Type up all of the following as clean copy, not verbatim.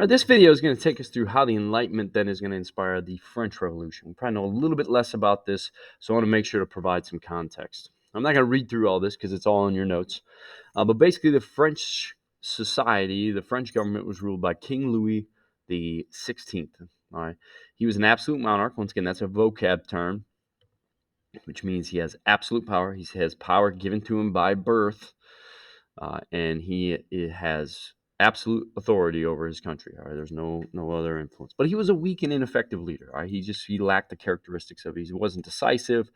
All right, this video is going to take us through how the Enlightenment then is going to inspire the French Revolution. We probably know a little bit less about this, so I want to make sure to provide some context. I'm not going to read through all this because it's all in your notes. But basically, the French society, the French government was ruled by King Louis the 16th. All right, he was an absolute monarch. Once again, that's a vocab term, which means he has absolute power. He has power given to him by birth, and he has absolute authority over his country. All right, there's no other influence. But he was a weak and ineffective leader. All right, he lacked the characteristics of. He wasn't decisive.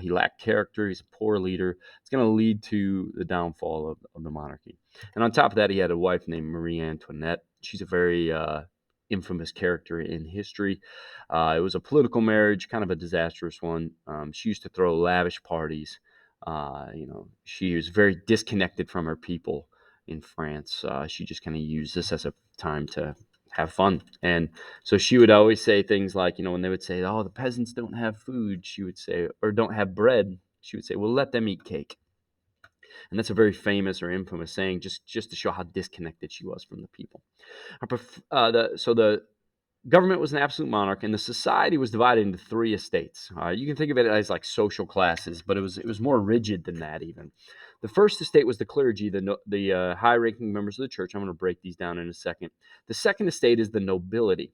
He lacked character. He's a poor leader. It's going to lead to the downfall of the monarchy. And on top of that, he had a wife named Marie Antoinette. She's a very infamous character in history. It was a political marriage, kind of a disastrous one. She used to throw lavish parties. She was very disconnected from her people in France. She just kind of used this as a time to have fun. And so she would always say things like, when they would say, oh, the peasants don't have food, she would say, or don't have bread, she would say, well, let them eat cake. And that's a very famous or infamous saying, just to show how disconnected she was from the people. The government was an absolute monarch, and the society was divided into three estates. You can think of it as like social classes, but it was more rigid than that even. The first estate was the clergy, the high-ranking members of the church. I'm going to break these down in a second. The second estate is the nobility,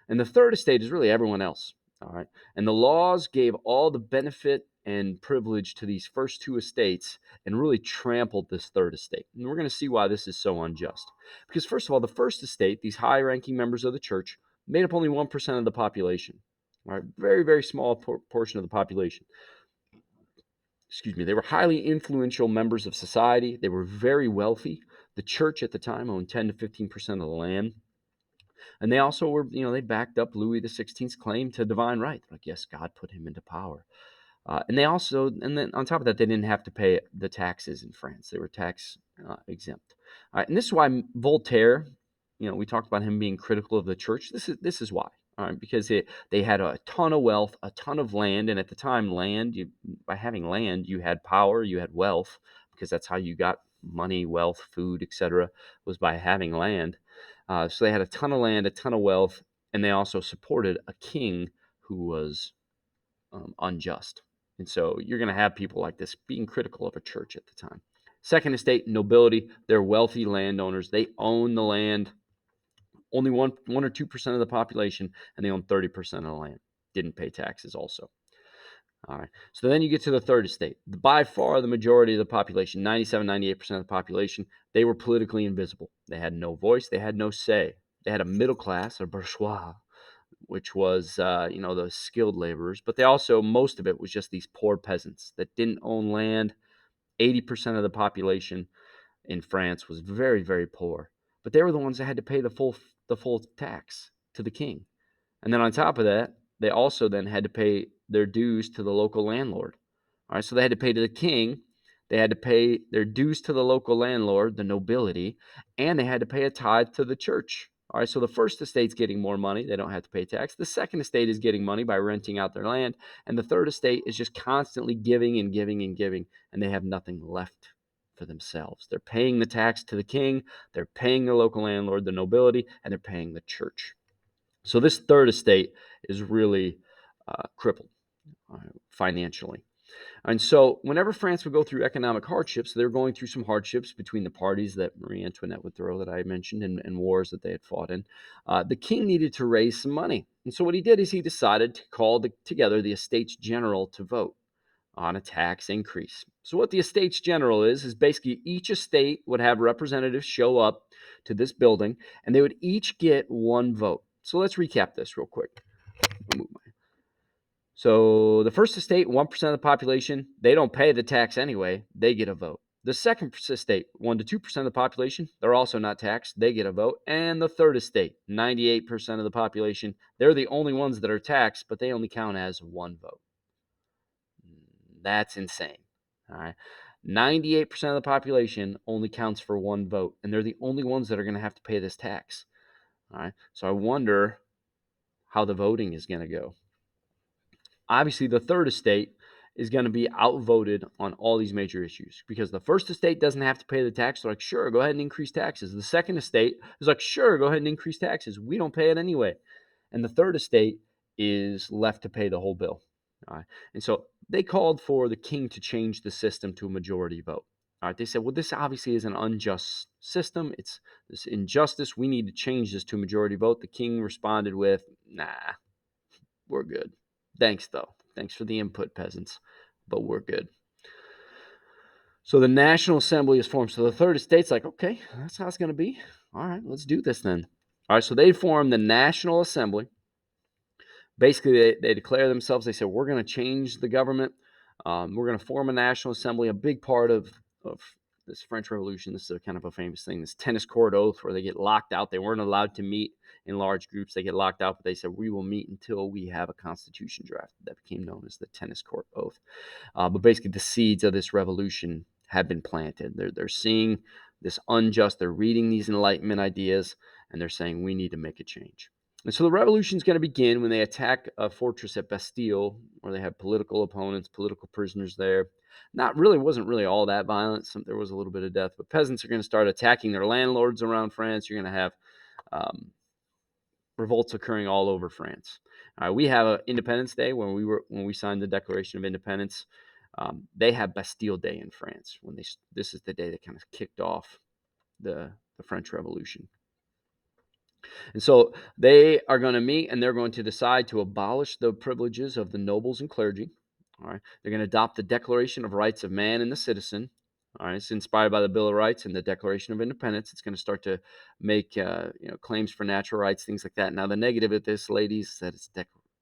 and the third estate is really everyone else. All right, and the laws gave all the benefit and privilege to these first two estates and really trampled this third estate. And we're going to see why this is so unjust. Because first of all, the first estate, these high-ranking members of the church, made up only 1% of the population. All right, very, very small portion of the population. Excuse me. They were highly influential members of society. They were very wealthy. The church at the time owned 10 to 15% of the land. And they also were, they backed up Louis XVI's claim to divine right. Like, yes, God put him into power. And then on top of that, they didn't have to pay the taxes in France. They were tax exempt. And this is why Voltaire, we talked about him being critical of the church. This is why. Because they had a ton of wealth, a ton of land, and at the time, by having land, you had power, you had wealth, because that's how you got money, wealth, food, etc. was by having land. So they had a ton of land, a ton of wealth, and they also supported a king who was unjust. And so you're going to have people like this being critical of a church at the time. Second estate, nobility. They're wealthy landowners. They own the land. Only 1 or 2% of the population, and they own 30% of the land. Didn't pay taxes also. All right. So then you get to the third estate. By far the majority of the population, 97, 98% of the population, they were politically invisible. They had no voice. They had no say. They had a middle class, a bourgeois, which was, the skilled laborers. But they also, most of it was just these poor peasants that didn't own land. 80% of the population in France was very, very poor. But they were the ones that had to pay the full tax to the king. And then on top of that, they also then had to pay their dues to the local landlord. All right, so they had to pay to the king. They had to pay their dues to the local landlord, the nobility, and they had to pay a tithe to the church. All right, so the first estate's getting more money. They don't have to pay tax. The second estate is getting money by renting out their land. And the third estate is just constantly giving and giving and giving, and they have nothing left for themselves. They're paying the tax to the king, they're paying the local landlord, the nobility, and they're paying the church. So this third estate is really crippled financially. And so whenever France would go through economic hardships, they were going through some hardships between the parties that Marie Antoinette would throw that I mentioned and wars that they had fought in. The king needed to raise some money. And so what he did is he decided to call together the Estates General to vote on a tax increase. So what the Estates General is basically each estate would have representatives show up to this building, and they would each get one vote. So let's recap this real quick. So the first estate, 1% of the population, they don't pay the tax anyway. They get a vote. The second estate, 1 to 2% of the population, they're also not taxed. They get a vote. And the third estate, 98% of the population, they're the only ones that are taxed, but they only count as one vote. That's insane. All right. 98% of the population only counts for one vote, and they're the only ones that are going to have to pay this tax. All right. So I wonder how the voting is going to go. Obviously, the third estate is going to be outvoted on all these major issues, because the first estate doesn't have to pay the tax. They're like, sure, go ahead and increase taxes. The second estate is like, sure, go ahead and increase taxes. We don't pay it anyway. And the third estate is left to pay the whole bill. All right. And so they called for the king to change the system to a majority vote. All right. They said, well, this obviously is an unjust system. It's this injustice. We need to change this to a majority vote. The king responded with, nah, we're good. Thanks, though. Thanks for the input, peasants, but we're good. So the National Assembly is formed. So the third estate's like, okay, that's how it's going to be. All right, let's do this then. All right, so they form the National Assembly. Basically, they declare themselves. They said, we're going to change the government. We're going to form a National Assembly. A big part of this French Revolution, this is a kind of a famous thing, this tennis court oath, where they get locked out. They weren't allowed to meet in large groups. They get locked out, but they said, we will meet until we have a constitution drafted. That became known as the tennis court oath. But basically, the seeds of this revolution have been planted. They're seeing this unjust. They're reading these Enlightenment ideas, and they're saying, we need to make a change. And so the revolution is going to begin when they attack a fortress at Bastille, where they had political opponents, political prisoners there. Wasn't really all that violent. There was a little bit of death, but peasants are going to start attacking their landlords around France. You're going to have revolts occurring all over France. We have a Independence Day when we signed the Declaration of Independence. They have Bastille Day in France this is the day that kind of kicked off the French Revolution. And so they are going to meet, and they're going to decide to abolish the privileges of the nobles and clergy. All right, they're going to adopt the Declaration of Rights of Man and the Citizen. All right, it's inspired by the Bill of Rights and the Declaration of Independence. It's going to start to make claims for natural rights, things like that. Now, the negative of this, ladies, is that it's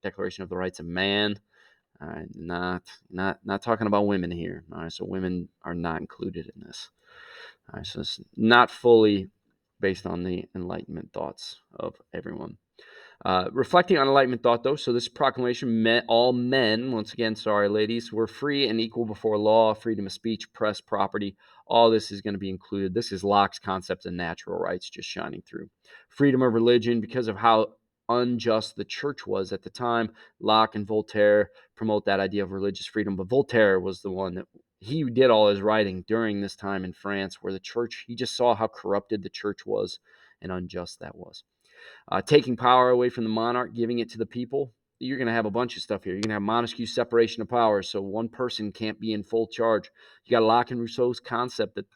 Declaration of the Rights of Man. All right, not talking about women here. All right, so women are not included in this. All right, so it's not fully based on the Enlightenment thoughts of everyone. Reflecting on Enlightenment thought, though, so this proclamation meant all men, once again, sorry, ladies, were free and equal before law, freedom of speech, press, property. All this is going to be included. This is Locke's concept of natural rights just shining through. Freedom of religion, because of how unjust the church was at the time. Locke and Voltaire promote that idea of religious freedom, but Voltaire was the one that he did all his writing during this time in France, where the church, he just saw how corrupted the church was and unjust that was. Taking power away from the monarch, giving it to the people. You're going to have a bunch of stuff here. You're going to have Montesquieu's separation of powers, so one person can't be in full charge. You got Locke and Rousseau's concept that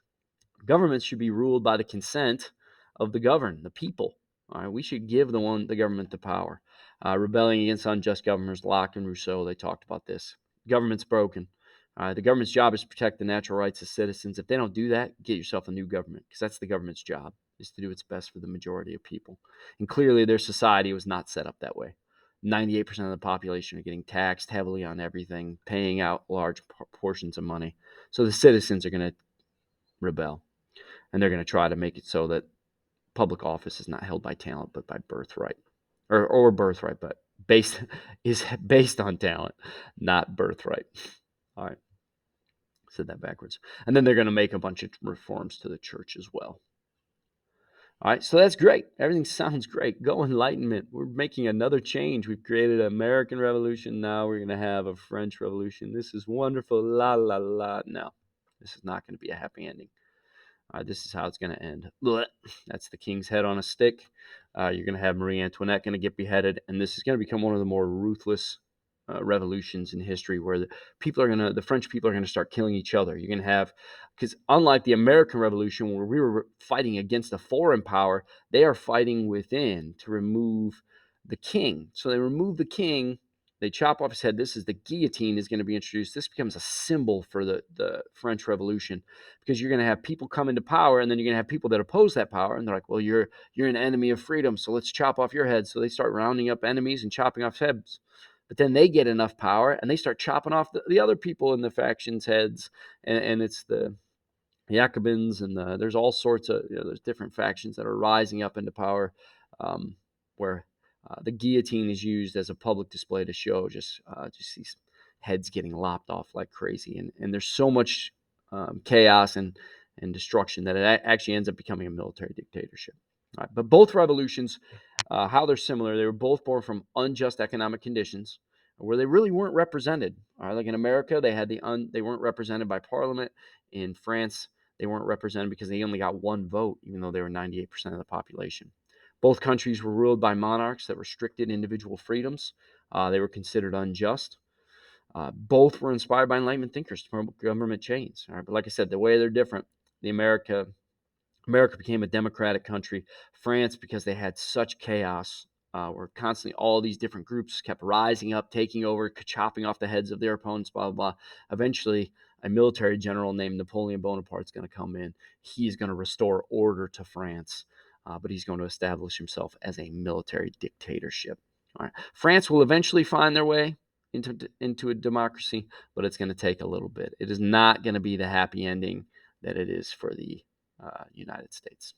governments should be ruled by the consent of the governed, the people. All right, we should give the government the power. Rebelling against unjust governors, Locke and Rousseau, they talked about this. Government's broken. The government's job is to protect the natural rights of citizens. If they don't do that, get yourself a new government, because that's the government's job, is to do its best for the majority of people. And clearly their society was not set up that way. 98% of the population are getting taxed heavily on everything, paying out large portions of money. So the citizens are going to rebel, and they're going to try to make it so that public office is not held by talent, but by birthright. Or birthright, but based on talent, not birthright. All right. Said that backwards. And then they're going to make a bunch of reforms to the church as well. All right, so that's great. Everything sounds great. Go Enlightenment. We're making another change. We've created an American Revolution. Now we're going to have a French Revolution. This is wonderful. La, la, la. No, this is not going to be a happy ending. This is how it's going to end. Blech. That's the king's head on a stick. You're going to have Marie Antoinette going to get beheaded, and this is going to become one of the more ruthless revolutions in history, where the French people are going to start killing each other. You're going to have, because unlike the American Revolution, where we were fighting against a foreign power, they are fighting within to remove the king. So they remove the king. They chop off his head. This is the guillotine is going to be introduced. This becomes a symbol for the French Revolution, because you're going to have people come into power, and then you're going to have people that oppose that power, and they're like, well, you're an enemy of freedom, so let's chop off your head. So they start rounding up enemies and chopping off heads. But then they get enough power, and they start chopping off the other people in the faction's heads, and it's the Jacobins, and there's all sorts of, there's different factions that are rising up into power, where the guillotine is used as a public display to show just these heads getting lopped off like crazy, and there's so much chaos and destruction that it actually ends up becoming a military dictatorship. All right, but both revolutions, how they're similar, they were both born from unjust economic conditions. where they really weren't represented. All right, like in America, they weren't represented by Parliament. In France, they weren't represented because they only got one vote, even though they were 98% of the population. Both countries were ruled by monarchs that restricted individual freedoms. They were considered unjust. Both were inspired by Enlightenment thinkers to promote government change. All right, but like I said, the way they're different. The America became a democratic country. France, because they had such chaos, where constantly all these different groups kept rising up, taking over, chopping off the heads of their opponents, blah, blah, blah. Eventually, a military general named Napoleon Bonaparte is going to come in. He's going to restore order to France, but he's going to establish himself as a military dictatorship. All right. France will eventually find their way into a democracy, but it's going to take a little bit. It is not going to be the happy ending that it is for the United States.